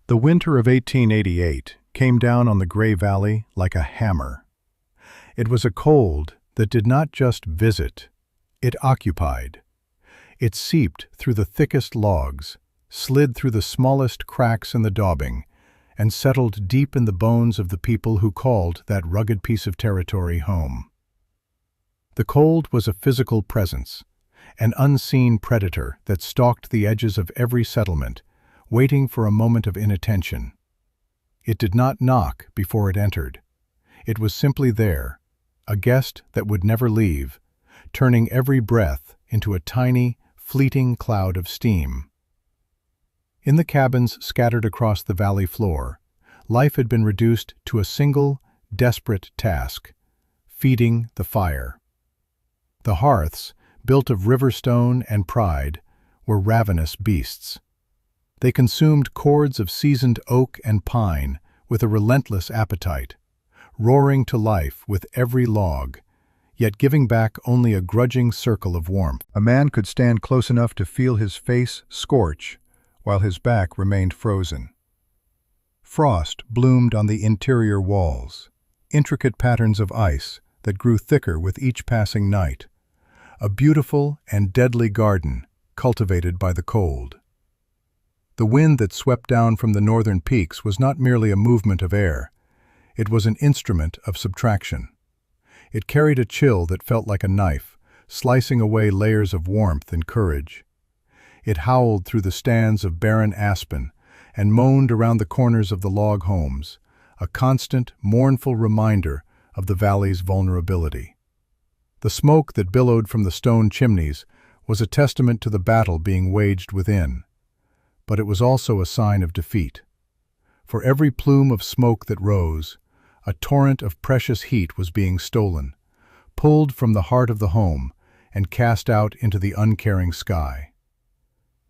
The winter of 1888 came down on the Gray Valley like a hammer. It was a cold that did not just visit, it occupied. It seeped through the thickest logs, slid through the smallest cracks in the daubing, and settled deep in the bones of the people who called that rugged piece of territory home. The cold was a physical presence, an unseen predator that stalked the edges of every settlement, waiting for a moment of inattention. It did not knock before it entered. It was simply there, a guest that would never leave, turning every breath into a tiny, fleeting cloud of steam. In the cabins scattered across the valley floor, life had been reduced to a single, desperate task: feeding the fire. The hearths, built of river stone and pride, were ravenous beasts. They consumed cords of seasoned oak and pine with a relentless appetite, roaring to life with every log, yet giving back only a grudging circle of warmth. A man could stand close enough to feel his face scorch while his back remained frozen. Frost bloomed on the interior walls, intricate patterns of ice that grew thicker with each passing night, a beautiful and deadly garden cultivated by the cold. The wind that swept down from the northern peaks was not merely a movement of air, it was an instrument of subtraction. It carried a chill that felt like a knife, slicing away layers of warmth and courage. It howled through the stands of barren aspen and moaned around the corners of the log homes, a constant, mournful reminder of the valley's vulnerability. The smoke that billowed from the stone chimneys was a testament to the battle being waged within, but it was also a sign of defeat. For every plume of smoke that rose, a torrent of precious heat was being stolen, pulled from the heart of the home and cast out into the uncaring sky.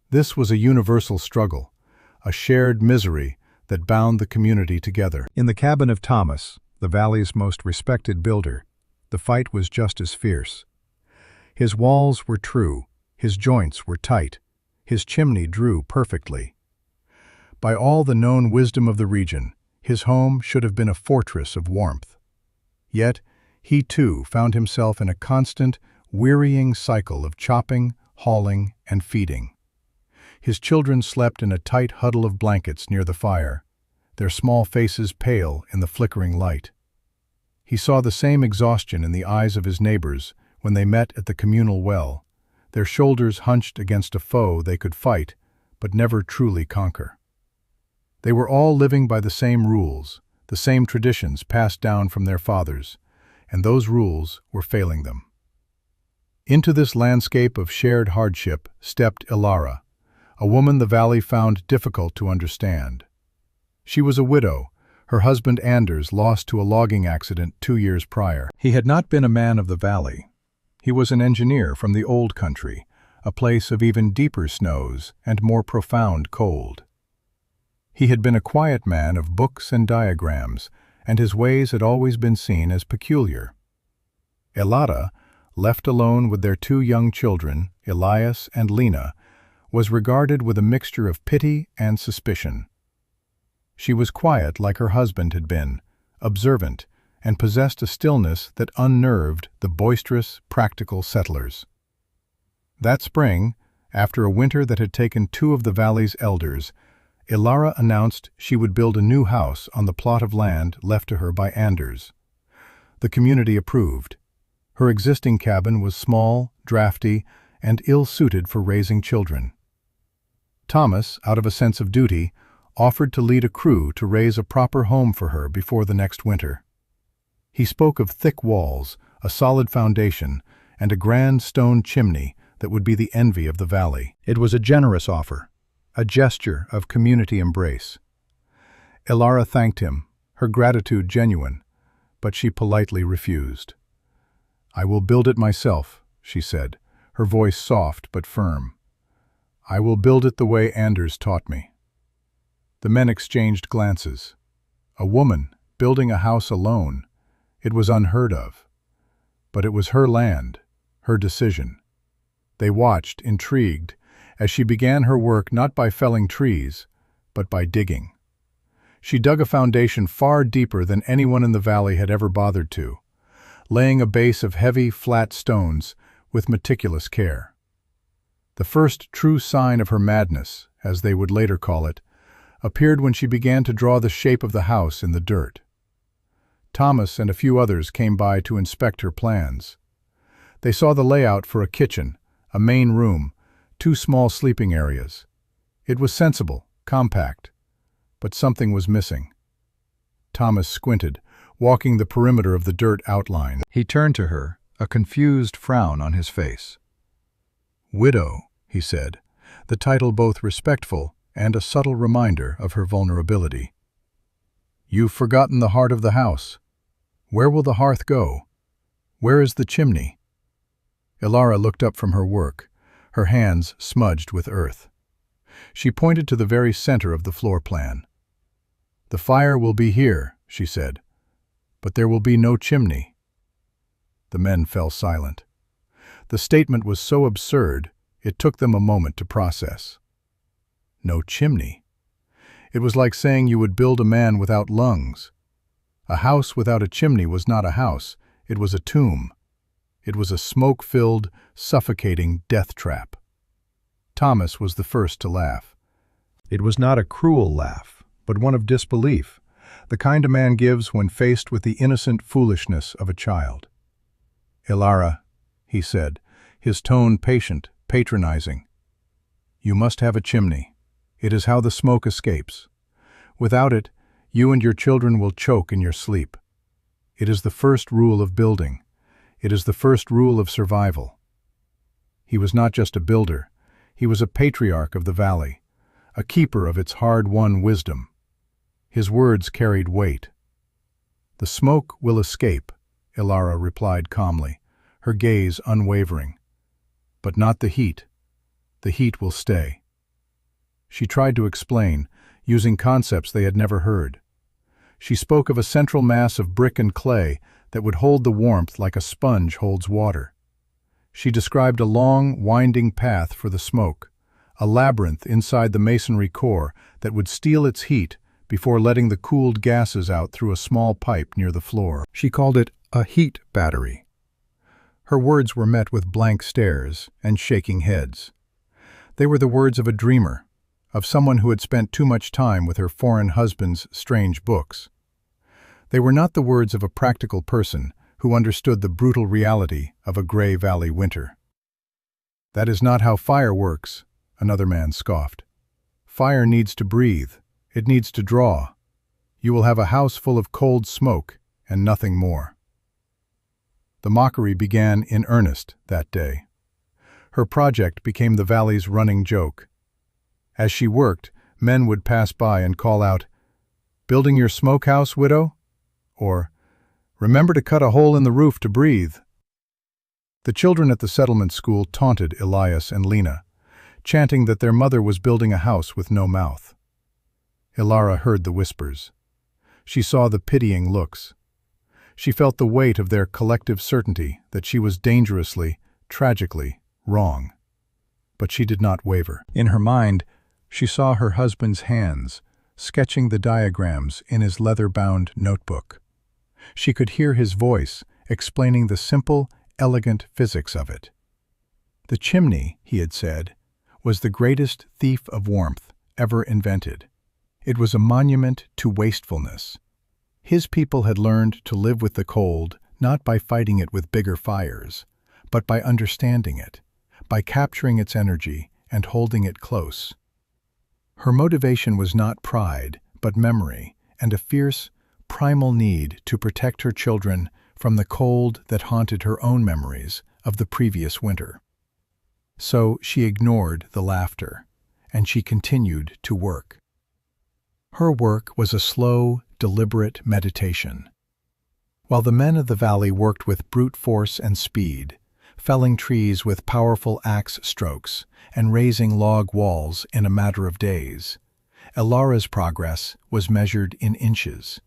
This was a universal struggle, a shared misery that bound the community together. In the cabin of Thomas, the valley's most respected builder, the fight was just as fierce. His walls were true, his joints were tight, his chimney drew perfectly. By all the known wisdom of the region, his home should have been a fortress of warmth. Yet, he too found himself in a constant, wearying cycle of chopping, hauling, and feeding. His children slept in a tight huddle of blankets near the fire, their small faces pale in the flickering light. He saw the same exhaustion in the eyes of his neighbors when they met at the communal well, their shoulders hunched against a foe they could fight but never truly conquer. They were all living by the same rules, the same traditions passed down from their fathers, and those rules were failing them. Into this landscape of shared hardship stepped Ilara, a woman the valley found difficult to understand. She was a widow, her husband Anders lost to a logging accident 2 years prior. He had not been a man of the valley. He was an engineer from the old country, a place of even deeper snows and more profound cold. He had been a quiet man of books and diagrams, and his ways had always been seen as peculiar. Ilara, left alone with their 2 young children, Elias and Lena, was regarded with a mixture of pity and suspicion. She was quiet like her husband had been, observant, and possessed a stillness that unnerved the boisterous, practical settlers. That spring, after a winter that had taken 2 of the valley's elders, Ilara announced she would build a new house on the plot of land left to her by Anders. The community approved. Her existing cabin was small, drafty, and ill-suited for raising children. Thomas, out of a sense of duty, offered to lead a crew to raise a proper home for her before the next winter. He spoke of thick walls, a solid foundation, and a grand stone chimney that would be the envy of the valley. It was a generous offer, a gesture of community embrace. Ilara thanked him, her gratitude genuine, but she politely refused. "I will build it myself," she said, her voice soft but firm. "I will build it the way Anders taught me." The men exchanged glances. A woman building a house alone. It was unheard of. But it was her land, her decision. They watched, intrigued, as she began her work not by felling trees, but by digging. She dug a foundation far deeper than anyone in the valley had ever bothered to, laying a base of heavy, flat stones with meticulous care. The first true sign of her madness, as they would later call it, appeared when she began to draw the shape of the house in the dirt. Thomas and a few others came by to inspect her plans. They saw the layout for a kitchen, a main room, 2 small sleeping areas. It was sensible, compact, but something was missing. Thomas squinted, walking the perimeter of the dirt outline. He turned to her, a confused frown on his face. "Widow," he said, the title both respectful and a subtle reminder of her vulnerability. "You've forgotten the heart of the house. Where will the hearth go? Where is the chimney?" Ilara looked up from her work, her hands smudged with earth. She pointed to the very center of the floor plan. "The fire will be here," she said, "but there will be no chimney." The men fell silent. The statement was so absurd, it took them a moment to process. No chimney. It was like saying you would build a man without lungs. A house without a chimney was not a house, it was a tomb. It was a smoke-filled, suffocating death trap. Thomas was the first to laugh. It was not a cruel laugh, but one of disbelief, the kind a man gives when faced with the innocent foolishness of a child. "Ilara," he said, his tone patient, patronizing, "you must have a chimney. It is how the smoke escapes. Without it, you and your children will choke in your sleep. It is the first rule of building. It is the first rule of survival." He was not just a builder, he was a patriarch of the valley, a keeper of its hard-won wisdom. His words carried weight. "The smoke will escape," Ilara replied calmly, her gaze unwavering. "But not the heat. The heat will stay." She tried to explain, using concepts they had never heard. She spoke of a central mass of brick and clay that would hold the warmth like a sponge holds water. She described a long, winding path for the smoke, a labyrinth inside the masonry core that would steal its heat before letting the cooled gases out through a small pipe near the floor. She called it a heat battery. Her words were met with blank stares and shaking heads. They were the words of a dreamer, of someone who had spent too much time with her foreign husband's strange books. They were not the words of a practical person who understood the brutal reality of a gray valley winter. "That is not how fire works," another man scoffed. "Fire needs to breathe. It needs to draw. You will have a house full of cold smoke and nothing more." The mockery began in earnest that day. Her project became the valley's running joke. As she worked, men would pass by and call out, "Building your smokehouse, widow?" Or, "Remember to cut a hole in the roof to breathe." The children at the settlement school taunted Elias and Lena, chanting that their mother was building a house with no mouth. Ilara heard the whispers. She saw the pitying looks. She felt the weight of their collective certainty that she was dangerously, tragically wrong. But she did not waver. In her mind, she saw her husband's hands, sketching the diagrams in his leather-bound notebook. She could hear his voice explaining the simple, elegant physics of it. The chimney, he had said, was the greatest thief of warmth ever invented. It was a monument to wastefulness. His people had learned to live with the cold not by fighting it with bigger fires, but by understanding it, by capturing its energy and holding it close. Her motivation was not pride, but memory, and a fierce, primal need to protect her children from the cold that haunted her own memories of the previous winter. So she ignored the laughter, and she continued to work. Her work was a slow, deliberate meditation. While the men of the valley worked with brute force and speed, felling trees with powerful axe strokes and raising log walls in a matter of days, Ilara's progress was measured in inches.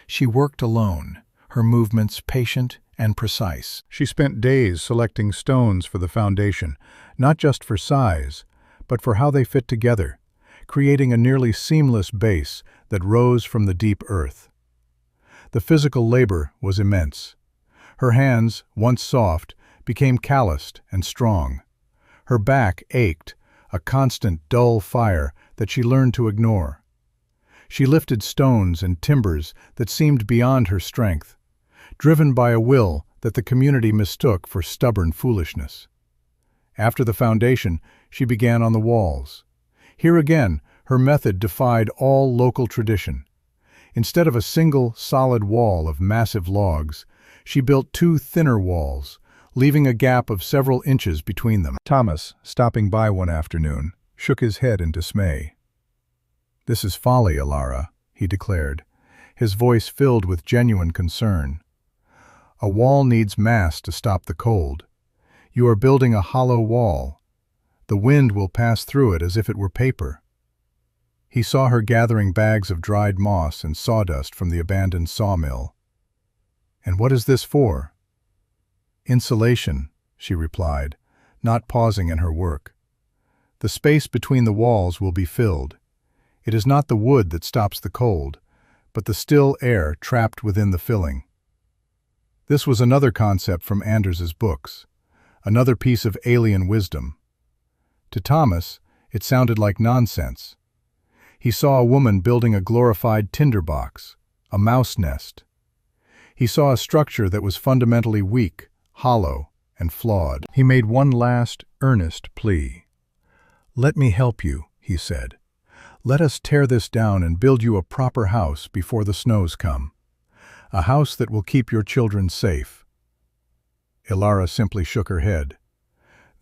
She worked alone, her movements patient and precise. She spent days selecting stones for the foundation, not just for size, but for how they fit together, creating a nearly seamless base that rose from the deep earth. The physical labor was immense. Her hands, once soft, became calloused and strong. Her back ached, a constant, dull fire that she learned to ignore. She lifted stones and timbers that seemed beyond her strength, driven by a will that the community mistook for stubborn foolishness. After the foundation, she began on the walls. Here again, her method defied all local tradition. Instead of a single, solid wall of massive logs, she built two thinner walls, leaving a gap of several inches between them. Thomas, stopping by one afternoon, shook his head in dismay. "This is folly, Elara," he declared, his voice filled with genuine concern. "A wall needs mass to stop the cold. You are building a hollow wall. The wind will pass through it as if it were paper." He saw her gathering bags of dried moss and sawdust from the abandoned sawmill. "And what is this for?" "Insulation," she replied, not pausing in her work. "The space between the walls will be filled. It is not the wood that stops the cold, but the still air trapped within the filling." This was another concept from Anders's books, another piece of alien wisdom. To Thomas, it sounded like nonsense. He saw a woman building a glorified tinderbox, a mouse nest. He saw a structure that was fundamentally weak, hollow, and flawed. He made one last, earnest plea. "Let me help you," he said. "Let us tear this down and build you a proper house before the snows come. A house that will keep your children safe." Elara simply shook her head.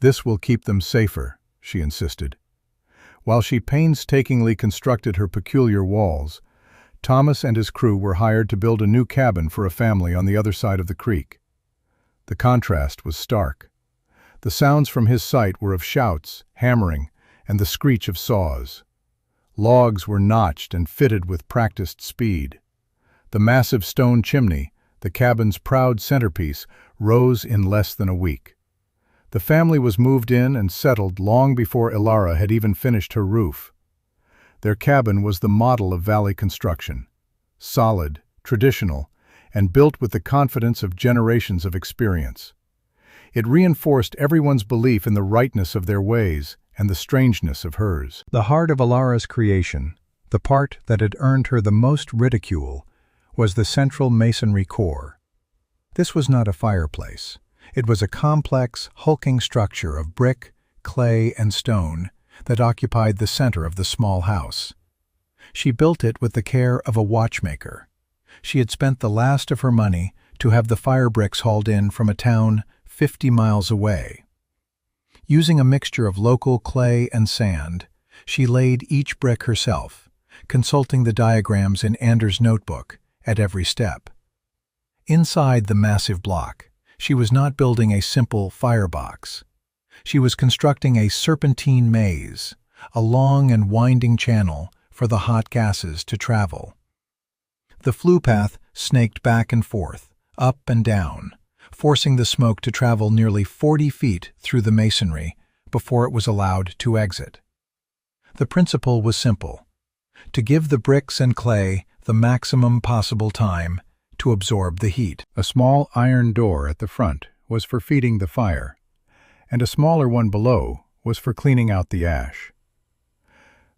"This will keep them safer," she insisted. While she painstakingly constructed her peculiar walls, Thomas and his crew were hired to build a new cabin for a family on the other side of the creek. The contrast was stark. The sounds from his site were of shouts, hammering, and the screech of saws. Logs were notched and fitted with practiced speed. The massive stone chimney, the cabin's proud centerpiece, rose in less than a week. The family was moved in and settled long before Elara had even finished her roof. Their cabin was the model of valley construction, solid, traditional, and built with the confidence of generations of experience. It reinforced everyone's belief in the rightness of their ways and the strangeness of hers. The heart of Elara's creation, the part that had earned her the most ridicule, was the central masonry core. This was not a fireplace. It was a complex, hulking structure of brick, clay, and stone that occupied the center of the small house. She built it with the care of a watchmaker. She had spent the last of her money to have the fire bricks hauled in from a town 50 miles away. Using a mixture of local clay and sand, she laid each brick herself, consulting the diagrams in Anders' notebook at every step. Inside the massive block, she was not building a simple firebox. She was constructing a serpentine maze, a long and winding channel for the hot gases to travel. The flue path snaked back and forth, up and down, forcing the smoke to travel nearly 40 feet through the masonry before it was allowed to exit. The principle was simple: to give the bricks and clay the maximum possible time to absorb the heat. A small iron door at the front was for feeding the fire, and a smaller one below was for cleaning out the ash.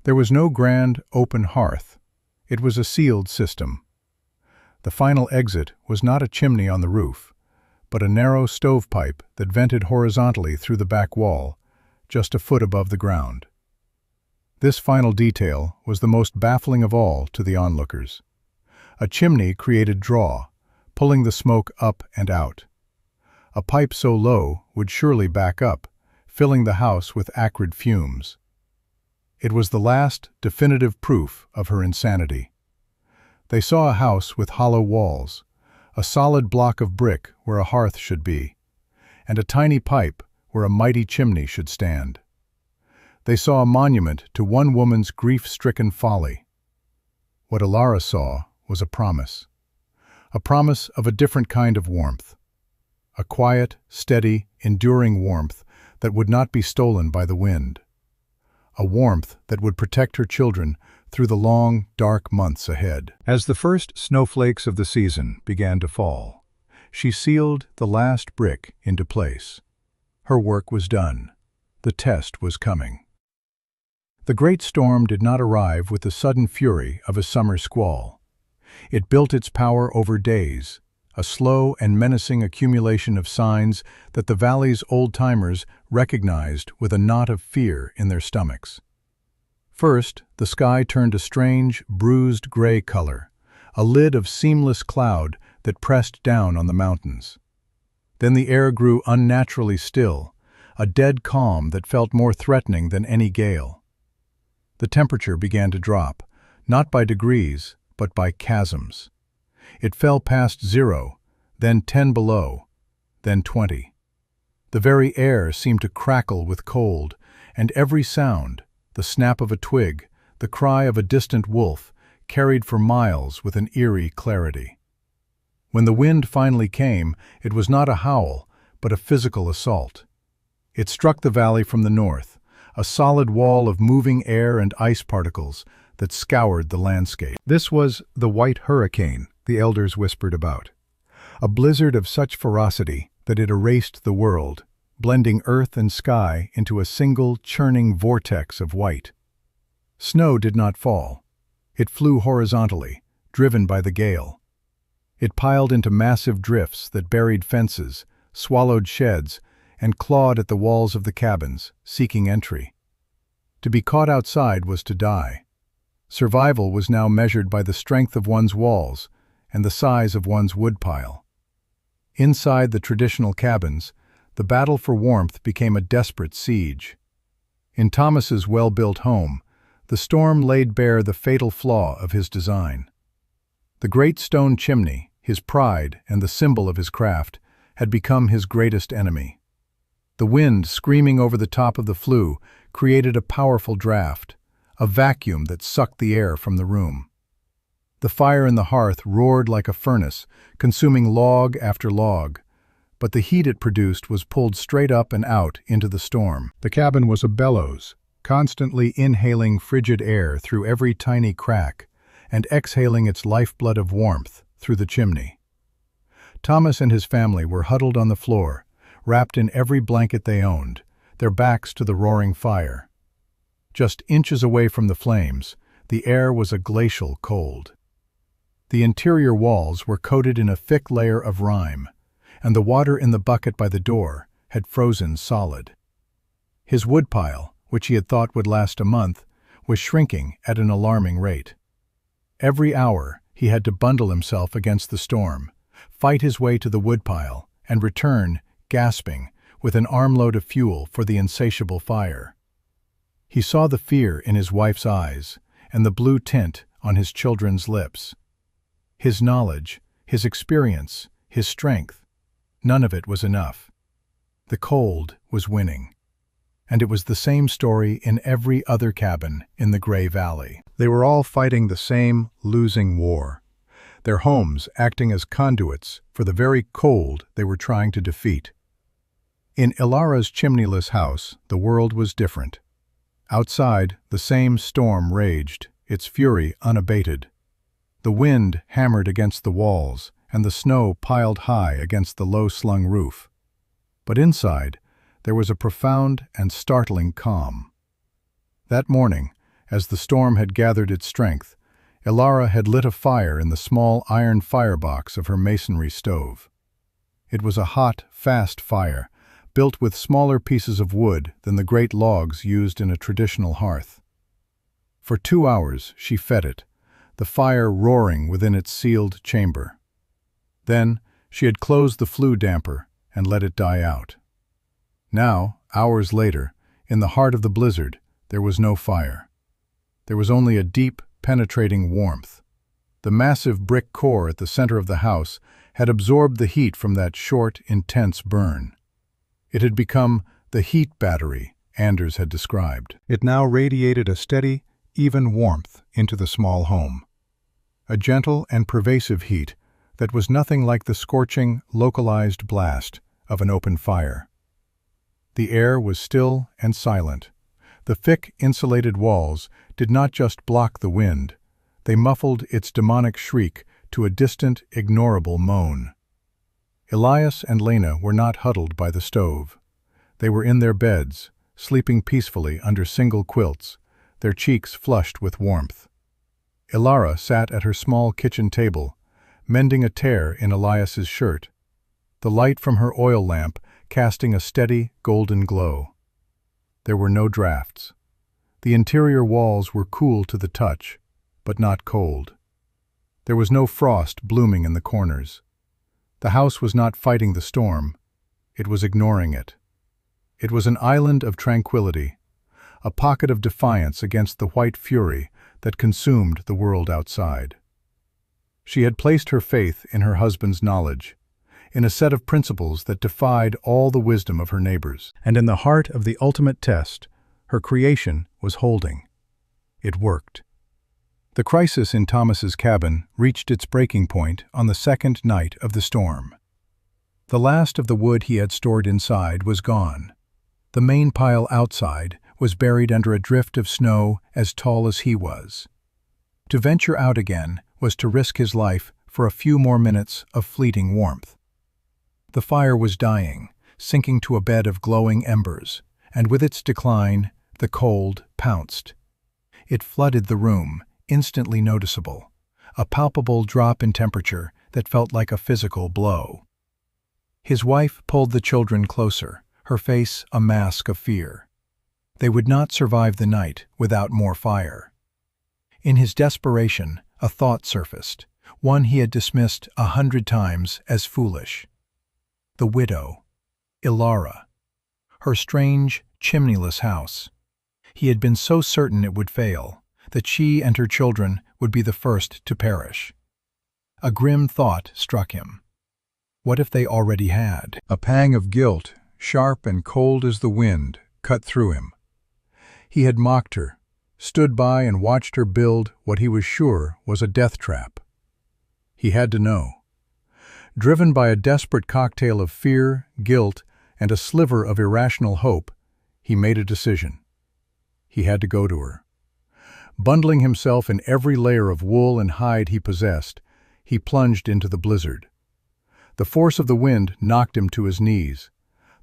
There was no grand, open hearth. It was a sealed system. The final exit was not a chimney on the roof, but a narrow stovepipe that vented horizontally through the back wall, just a foot above the ground. This final detail was the most baffling of all to the onlookers. A chimney created draw, pulling the smoke up and out. A pipe so low would surely back up, filling the house with acrid fumes. It was the last, definitive proof of her insanity. They saw a house with hollow walls, a solid block of brick where a hearth should be, and a tiny pipe where a mighty chimney should stand. They saw a monument to one woman's grief-stricken folly. What Elara saw was a promise of a different kind of warmth, a quiet, steady, enduring warmth that would not be stolen by the wind, a warmth that would protect her children through the long, dark months ahead. As the first snowflakes of the season began to fall, she sealed the last brick into place. Her work was done. The test was coming. The great storm did not arrive with the sudden fury of a summer squall. It built its power over days, a slow and menacing accumulation of signs that the valley's old-timers recognized with a knot of fear in their stomachs. First, the sky turned a strange, bruised gray color, a lid of seamless cloud that pressed down on the mountains. Then the air grew unnaturally still, a dead calm that felt more threatening than any gale. The temperature began to drop, not by degrees, but by chasms. It fell past 0, then 10 below, then 20. The very air seemed to crackle with cold, and every sound, the snap of a twig, the cry of a distant wolf, carried for miles with an eerie clarity. When the wind finally came, it was not a howl, but a physical assault. It struck the valley from the north, a solid wall of moving air and ice particles that scoured the landscape. This was the white hurricane the elders whispered about, a blizzard of such ferocity that it erased the world, blending earth and sky into a single churning vortex of white. Snow did not fall. It flew horizontally, driven by the gale. It piled into massive drifts that buried fences, swallowed sheds, and clawed at the walls of the cabins, seeking entry. To be caught outside was to die. Survival was now measured by the strength of one's walls and the size of one's woodpile. Inside the traditional cabins, the battle for warmth became a desperate siege. In Thomas's well-built home, the storm laid bare the fatal flaw of his design. The great stone chimney, his pride and the symbol of his craft, had become his greatest enemy. The wind screaming over the top of the flue created a powerful draft, a vacuum that sucked the air from the room. The fire in the hearth roared like a furnace, consuming log after log, but the heat it produced was pulled straight up and out into the storm. The cabin was a bellows, constantly inhaling frigid air through every tiny crack and exhaling its lifeblood of warmth through the chimney. Thomas and his family were huddled on the floor, wrapped in every blanket they owned, their backs to the roaring fire. Just inches away from the flames, the air was a glacial cold. The interior walls were coated in a thick layer of rime, and the water in the bucket by the door had frozen solid. His woodpile, which he had thought would last a month, was shrinking at an alarming rate. Every hour he had to bundle himself against the storm, fight his way to the woodpile, and return, gasping, with an armload of fuel for the insatiable fire. He saw the fear in his wife's eyes and the blue tint on his children's lips. His knowledge, his experience, his strength, none of it was enough. The cold was winning. And it was the same story in every other cabin in the Gray Valley. They were all fighting the same losing war, their homes acting as conduits for the very cold they were trying to defeat. In Ilara's chimneyless house, the world was different. Outside, the same storm raged, its fury unabated. The wind hammered against the walls, and the snow piled high against the low-slung roof. But inside, there was a profound and startling calm. That morning, as the storm had gathered its strength, Ilara had lit a fire in the small iron firebox of her masonry stove. It was a hot, fast fire, built with smaller pieces of wood than the great logs used in a traditional hearth. For 2 hours she fed it, the fire roaring within its sealed chamber. Then she had closed the flue damper and let it die out. Now, hours later, in the heart of the blizzard, there was no fire. There was only a deep, penetrating warmth. The massive brick core at the center of the house had absorbed the heat from that short, intense burn. It had become the heat battery Anders had described. It now radiated a steady, even warmth into the small home. A gentle and pervasive heat that was nothing like the scorching, localized blast of an open fire. The air was still and silent. The thick, insulated walls did not just block the wind, they muffled its demonic shriek to a distant, ignorable moan. Elias and Lena were not huddled by the stove. They were in their beds, sleeping peacefully under single quilts, their cheeks flushed with warmth. Ilara sat at her small kitchen table, mending a tear in Elias's shirt, the light from her oil lamp casting a steady, golden glow. There were no drafts. The interior walls were cool to the touch, but not cold. There was no frost blooming in the corners. The house was not fighting the storm, it was ignoring it. It was an island of tranquility, a pocket of defiance against the white fury that consumed the world outside. She had placed her faith in her husband's knowledge, in a set of principles that defied all the wisdom of her neighbors. And in the heart of the ultimate test, her creation was holding. It worked. The crisis in Thomas's cabin reached its breaking point on the second night of the storm. The last of the wood he had stored inside was gone. The main pile outside was buried under a drift of snow as tall as he was. To venture out again was to risk his life for a few more minutes of fleeting warmth. The fire was dying, sinking to a bed of glowing embers, and with its decline, the cold pounced. It flooded the room, instantly noticeable, a palpable drop in temperature that felt like a physical blow. His wife pulled the children closer, her face a mask of fear. They would not survive the night without more fire. In his desperation, a thought surfaced, one he had dismissed 100 times as foolish. The widow, Ilara, her strange, chimneyless house. He had been so certain it would fail, that she and her children would be the first to perish. A grim thought struck him. What if they already had? A pang of guilt, sharp and cold as the wind, cut through him. He had mocked her, stood by and watched her build what he was sure was a death trap. He had to know. Driven by a desperate cocktail of fear, guilt, and a sliver of irrational hope, he made a decision. He had to go to her. Bundling himself in every layer of wool and hide he possessed, he plunged into the blizzard. The force of the wind knocked him to his knees.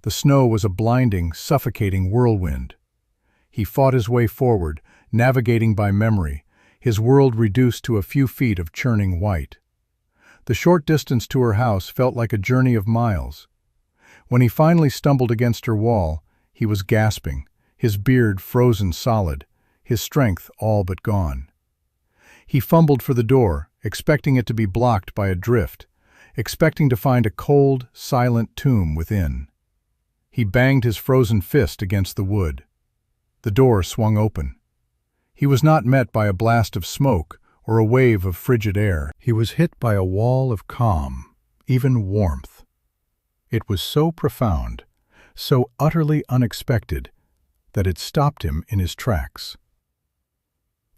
The snow was a blinding, suffocating whirlwind. He fought his way forward, navigating by memory, his world reduced to a few feet of churning white. The short distance to her house felt like a journey of miles. When he finally stumbled against her wall, he was gasping, his beard frozen solid, his strength all but gone. He fumbled for the door, expecting it to be blocked by a drift, expecting to find a cold, silent tomb within. He banged his frozen fist against the wood. The door swung open. He was not met by a blast of smoke or a wave of frigid air. He was hit by a wall of calm, even warmth. It was so profound, so utterly unexpected, that it stopped him in his tracks.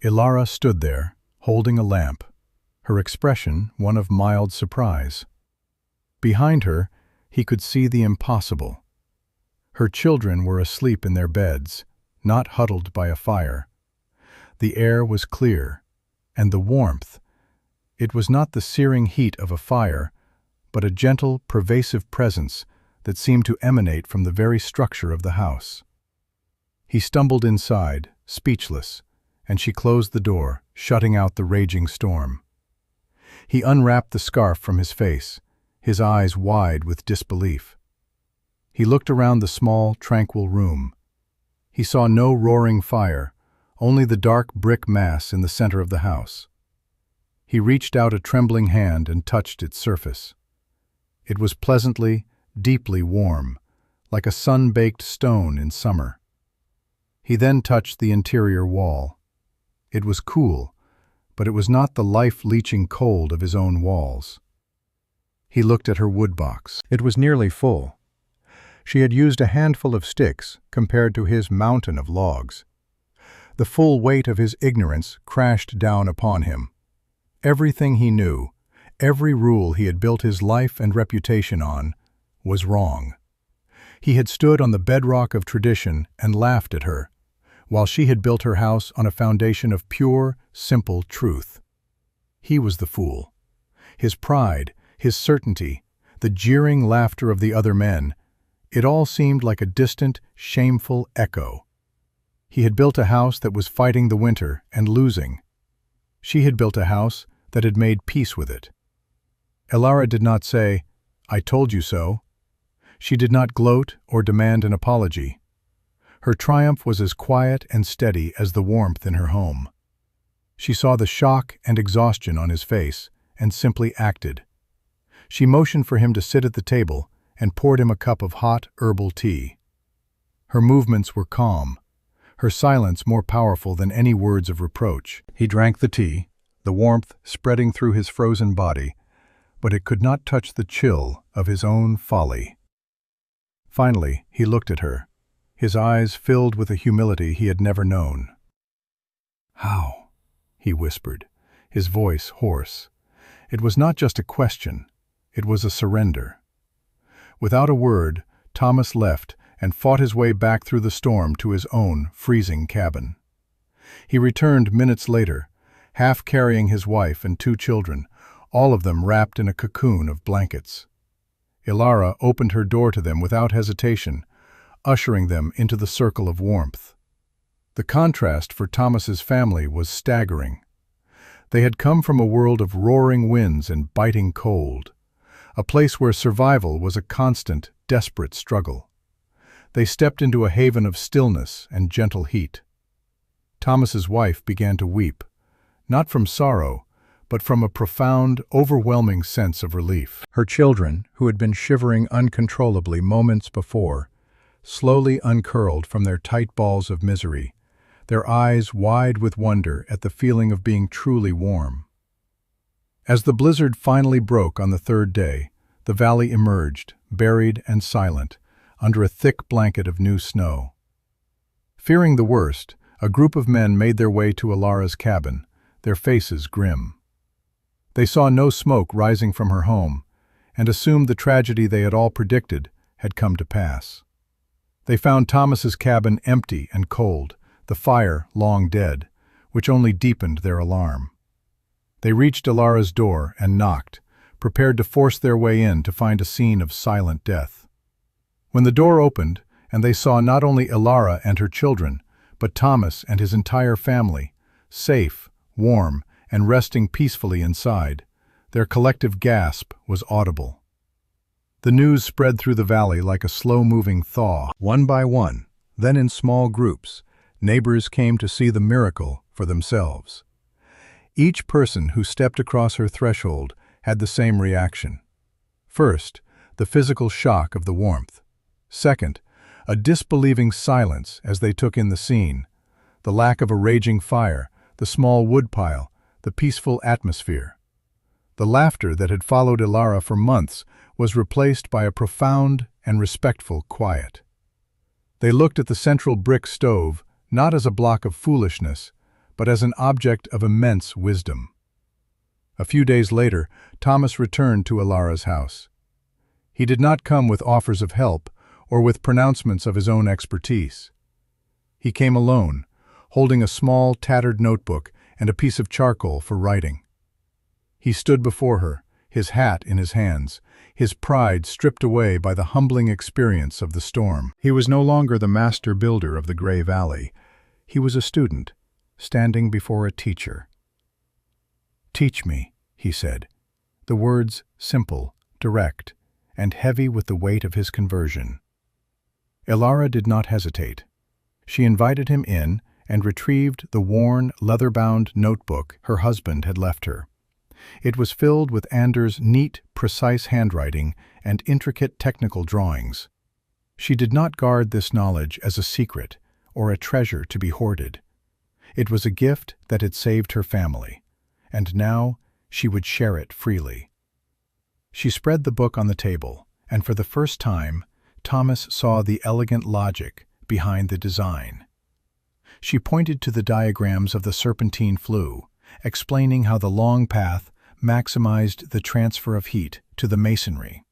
Ilara stood there, holding a lamp, her expression one of mild surprise. Behind her, he could see the impossible. Her children were asleep in their beds, not huddled by a fire. The air was clear, and the warmth, it was not the searing heat of a fire, but a gentle, pervasive presence that seemed to emanate from the very structure of the house. He stumbled inside, speechless, and she closed the door, shutting out the raging storm. He unwrapped the scarf from his face, his eyes wide with disbelief. He looked around the small, tranquil room. He saw no roaring fire, only the dark brick mass in the center of the house. He reached out a trembling hand and touched its surface. It was pleasantly, deeply warm, like a sun-baked stone in summer. He then touched the interior wall. It was cool, but it was not the life-leeching cold of his own walls. He looked at her wood box. It was nearly full. She had used a handful of sticks compared to his mountain of logs. The full weight of his ignorance crashed down upon him. Everything he knew, every rule he had built his life and reputation on, was wrong. He had stood on the bedrock of tradition and laughed at her, while she had built her house on a foundation of pure, simple truth. He was the fool. His pride, his certainty, the jeering laughter of the other men, it all seemed like a distant, shameful echo. He had built a house that was fighting the winter and losing. She had built a house that had made peace with it. Elara did not say, "I told you so." She did not gloat or demand an apology. Her triumph was as quiet and steady as the warmth in her home. She saw the shock and exhaustion on his face and simply acted. She motioned for him to sit at the table and poured him a cup of hot herbal tea. Her movements were calm, her silence more powerful than any words of reproach. He drank the tea, the warmth spreading through his frozen body, but it could not touch the chill of his own folly. Finally, he looked at her, his eyes filled with a humility he had never known. "How?" he whispered, his voice hoarse. It was not just a question, it was a surrender. Without a word, Thomas left and fought his way back through the storm to his own freezing cabin. He returned minutes later, half carrying his wife and 2 children, all of them wrapped in a cocoon of blankets. Elara opened her door to them without hesitation, ushering them into the circle of warmth. The contrast for Thomas's family was staggering. They had come from a world of roaring winds and biting cold, a place where survival was a constant, desperate struggle. They stepped into a haven of stillness and gentle heat. Thomas's wife began to weep, not from sorrow, but from a profound, overwhelming sense of relief. Her children, who had been shivering uncontrollably moments before, slowly uncurled from their tight balls of misery, their eyes wide with wonder at the feeling of being truly warm. As the blizzard finally broke on the 3rd day, the valley emerged, buried and silent, under a thick blanket of new snow. Fearing the worst, a group of men made their way to Elara's cabin, their faces grim. They saw no smoke rising from her home, and assumed the tragedy they had all predicted had come to pass. They found Thomas's cabin empty and cold, the fire long dead, which only deepened their alarm. They reached Elara's door and knocked, prepared to force their way in to find a scene of silent death. When the door opened, and they saw not only Elara and her children, but Thomas and his entire family, safe, warm, and resting peacefully inside, their collective gasp was audible. The news spread through the valley like a slow-moving thaw. One by one, then in small groups, neighbors came to see the miracle for themselves. Each person who stepped across her threshold had the same reaction. First, the physical shock of the warmth. Second, a disbelieving silence as they took in the scene, the lack of a raging fire, the small woodpile, the peaceful atmosphere. The laughter that had followed Elara for months was replaced by a profound and respectful quiet. They looked at the central brick stove not as a block of foolishness, but as an object of immense wisdom. A few days later, Thomas returned to Elara's house. He did not come with offers of help or with pronouncements of his own expertise. He came alone, holding a small, tattered notebook and a piece of charcoal for writing. He stood before her, his hat in his hands, his pride stripped away by the humbling experience of the storm. He was no longer the master builder of the Gray Valley. He was a student, standing before a teacher. "Teach me," he said, the words simple, direct, and heavy with the weight of his conversion. Elara did not hesitate. She invited him in and retrieved the worn, leather-bound notebook her husband had left her. It was filled with Anders' neat, precise handwriting and intricate technical drawings. She did not guard this knowledge as a secret or a treasure to be hoarded. It was a gift that had saved her family, and now she would share it freely. She spread the book on the table, and for the first time, Thomas saw the elegant logic behind the design. She pointed to the diagrams of the serpentine flue, explaining how the long path maximized the transfer of heat to the masonry.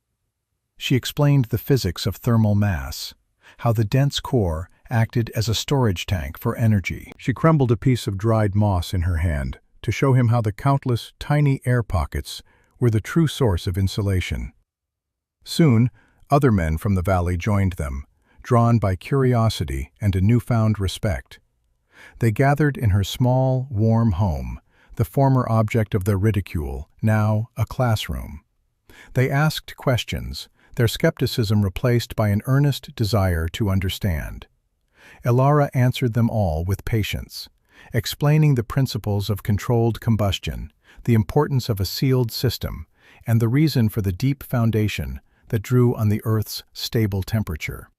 She explained the physics of thermal mass, how the dense core acted as a storage tank for energy. She crumbled a piece of dried moss in her hand to show him how the countless tiny air pockets were the true source of insulation. Soon, other men from the valley joined them, drawn by curiosity and a newfound respect. They gathered in her small, warm home, the former object of their ridicule, now a classroom. They asked questions, their skepticism replaced by an earnest desire to understand. Elara answered them all with patience, explaining the principles of controlled combustion, the importance of a sealed system, and the reason for the deep foundation that drew on the Earth's stable temperature.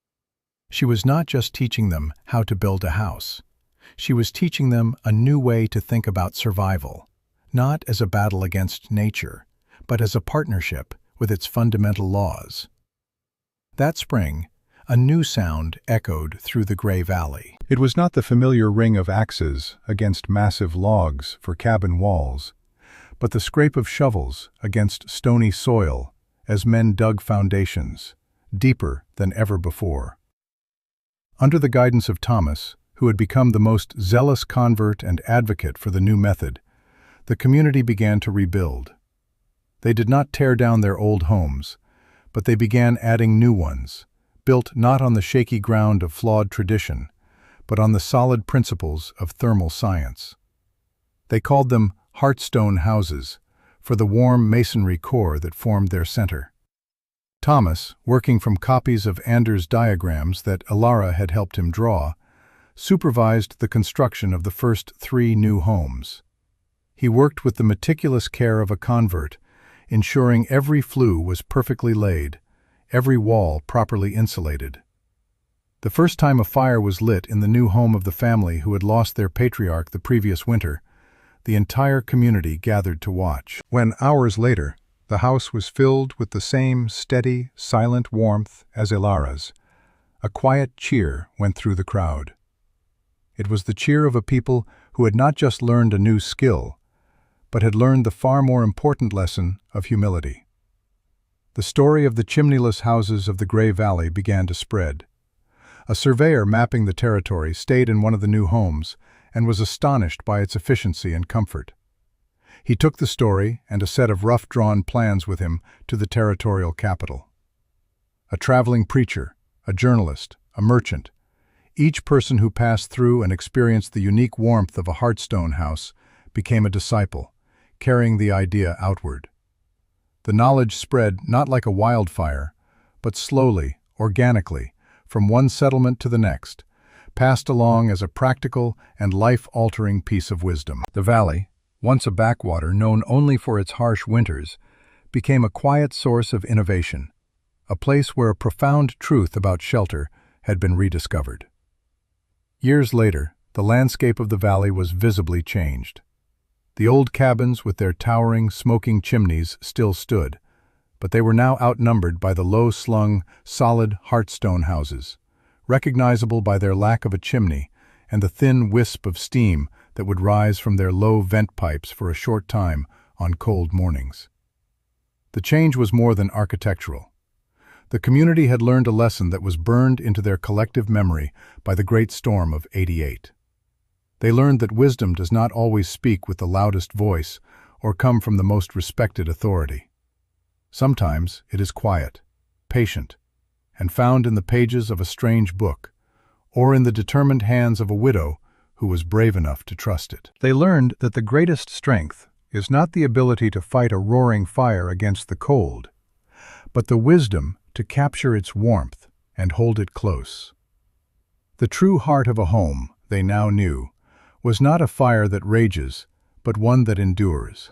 She was not just teaching them how to build a house. She was teaching them a new way to think about survival, not as a battle against nature, but as a partnership with its fundamental laws. That spring, a new sound echoed through the Gray Valley. It was not the familiar ring of axes against massive logs for cabin walls, but the scrape of shovels against stony soil as men dug foundations, deeper than ever before. Under the guidance of Thomas, who had become the most zealous convert and advocate for the new method, the community began to rebuild. They did not tear down their old homes, but they began adding new ones, built not on the shaky ground of flawed tradition, but on the solid principles of thermal science. They called them Heartstone houses, for the warm masonry core that formed their center. Thomas, working from copies of Anders' diagrams that Elara had helped him draw, supervised the construction of the first 3 new homes. He worked with the meticulous care of a convert, ensuring every flue was perfectly laid, every wall properly insulated. The first time a fire was lit in the new home of the family who had lost their patriarch the previous winter, the entire community gathered to watch. When, hours later, the house was filled with the same steady, silent warmth as Elara's, a quiet cheer went through the crowd. It was the cheer of a people who had not just learned a new skill, but had learned the far more important lesson of humility. The story of the chimneyless houses of the Gray Valley began to spread. A surveyor mapping the territory stayed in one of the new homes and was astonished by its efficiency and comfort. He took the story and a set of rough-drawn plans with him to the territorial capital. A traveling preacher, a journalist, a merchant, each person who passed through and experienced the unique warmth of a Heartstone house became a disciple, carrying the idea outward. The knowledge spread not like a wildfire, but slowly, organically, from one settlement to the next, passed along as a practical and life-altering piece of wisdom. The valley, once a backwater known only for its harsh winters, became a quiet source of innovation, a place where a profound truth about shelter had been rediscovered. Years later, the landscape of the valley was visibly changed. The old cabins with their towering, smoking chimneys still stood, but they were now outnumbered by the low-slung, solid Heartstone houses, recognizable by their lack of a chimney and the thin wisp of steam that would rise from their low vent pipes for a short time on cold mornings. The change was more than architectural. The community had learned a lesson that was burned into their collective memory by the Great Storm of '88. They learned that wisdom does not always speak with the loudest voice or come from the most respected authority. Sometimes it is quiet, patient, and found in the pages of a strange book, or in the determined hands of a widow who was brave enough to trust it. They learned that the greatest strength is not the ability to fight a roaring fire against the cold, but the wisdom to capture its warmth and hold it close. The true heart of a home, they now knew, was not a fire that rages, but one that endures.